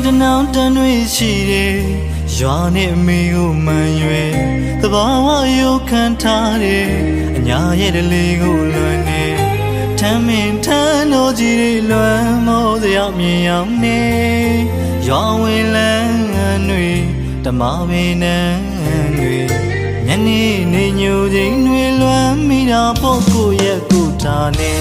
တနောင်တန်တွေရှိတယ်ရွာနဲ့အမေကိုမှန်ရွယ်သဘာဝရုပ်ခံထားတယ်အညာရဲ့တလေးကိုလွန်နေထမ်းမင်းထမ်းတော်ကြီးတွေလွမ်းမောစရာမြင်အောင်နေရွာဝင်လန်းတွေဓမ္မပင်နန်းတွေညနေနေညိုချိန်တွေလွမ်းမိတာပေါ့ကိုရဲ့ကိုထားနေ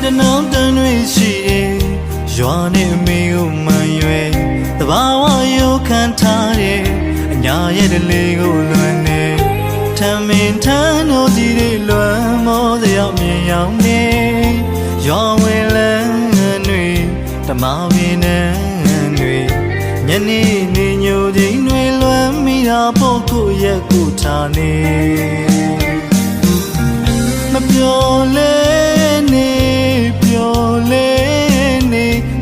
တနောင်တန်တွေရှိတယ်ရွာနဲ့အမေကိုမှန်ရွယ်သဘာဝရုပ်ခံထားတယ်အညာရဲ့တလေးကိုလွန်နေထမ်းမင်းထမ်းတော်ကြီးတွေလွမ်းမောစရာမြင်ရောက်နေရွာဝင်လန်းတွေဓမ္မပင်နန်းတွေညနေနေညိုချိန်တွေလွမ်းမိတာပေါ့ကိုရဲ့ကိုထားနေမပြောလဲနေ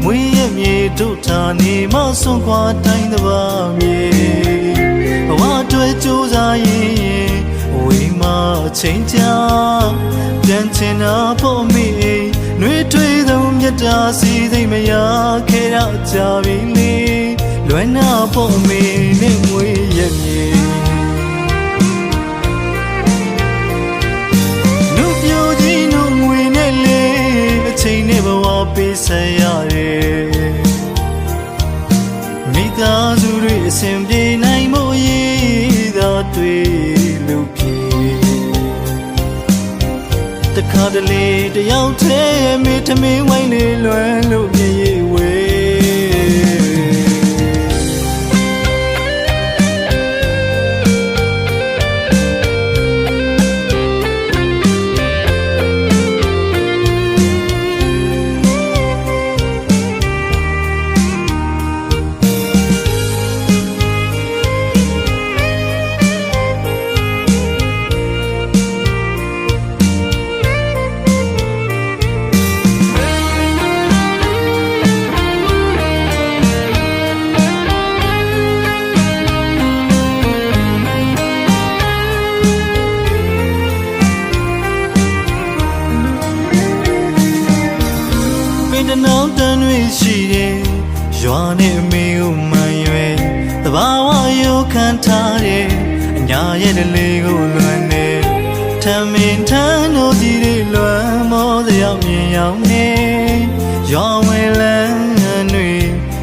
မွေးရမြေတို့ထာနေမဆုံးခွာတိုင်းတပါမြေဘဝတွေ့ကြိုးစားရင်ဝေးမချိန်ကြာပြန်ချင်တာဖို့မိနှွေးထွေးသောမြတ်တာစီသိမရခဲ့ရကြပြီလေလွယ်နာဖို့မိနဲ့မွေးရမြေနှုတ်ပြကြီးနှုတ်ငွေနဲ့လေအချိန်နဲ့ဘဝပေးဆက်ရတယ်မိသားစုတွေအစဉ်ပြေနိုင်မှုရည်သာတွေ့လို့ဖြစ်တခါတလေတယောက်တည်းမိထမင်းဝိုင်းလေးလွယ်လို့မြည်ရဝေတနောင်တန်တွေရှိတယ်ရွာနဲ့အမေကိုမှန်ရွယ်သဘာဝရုပ်ခံထားတယ်အညာရဲ့တလေးကိုလွန်နေထမ်းမင်းထမ်းတော်ကြီးတွေလွမ်းမောစရာမြင်ရောက်နေရွာဝင်လန်းတွေ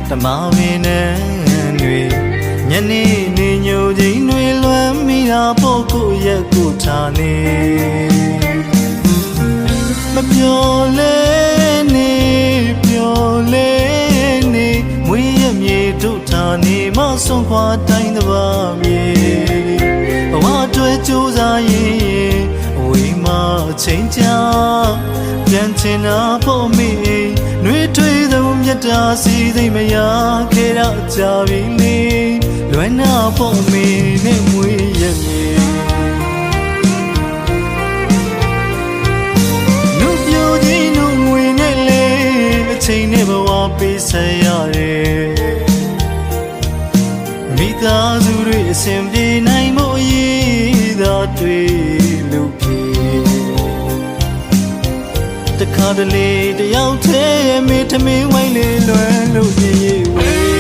ဓမ္မပင်နန်းတွေညနေနေညိုချိန်တွေလွမ်းမိတာပေါ့ကိုရဲ့ကိုထားနေမပြောလဲနေမွေးရမြေတို့ထာနေမဆုံးခွာတိုင်းတပါမြေဘဝတွေ့ကြိုးစားရင်အဝေးမှချိန်ကြာပြန်ချင်တာဖို့မိနှွေးထွေးသောမြတ်တာစီသိမရခဲ့ရကြပြီလေလွယ်နာဖို့မိနဲ့မွေးရမြေနှုတ်ပြကြီးနှုတ်ငွေနဲ့လေအချိန်နဲ့ဘဝပေးဆက်ရတယ်မိသားစုတွေအစဉ်ပြေနိုင်မှုရည်သာတွေ့လို့ဖြစ်တခါတလေတယောက်တည်းမိထမင်းဝိုင်းလေးလွယ်လို့ရည်ဝေး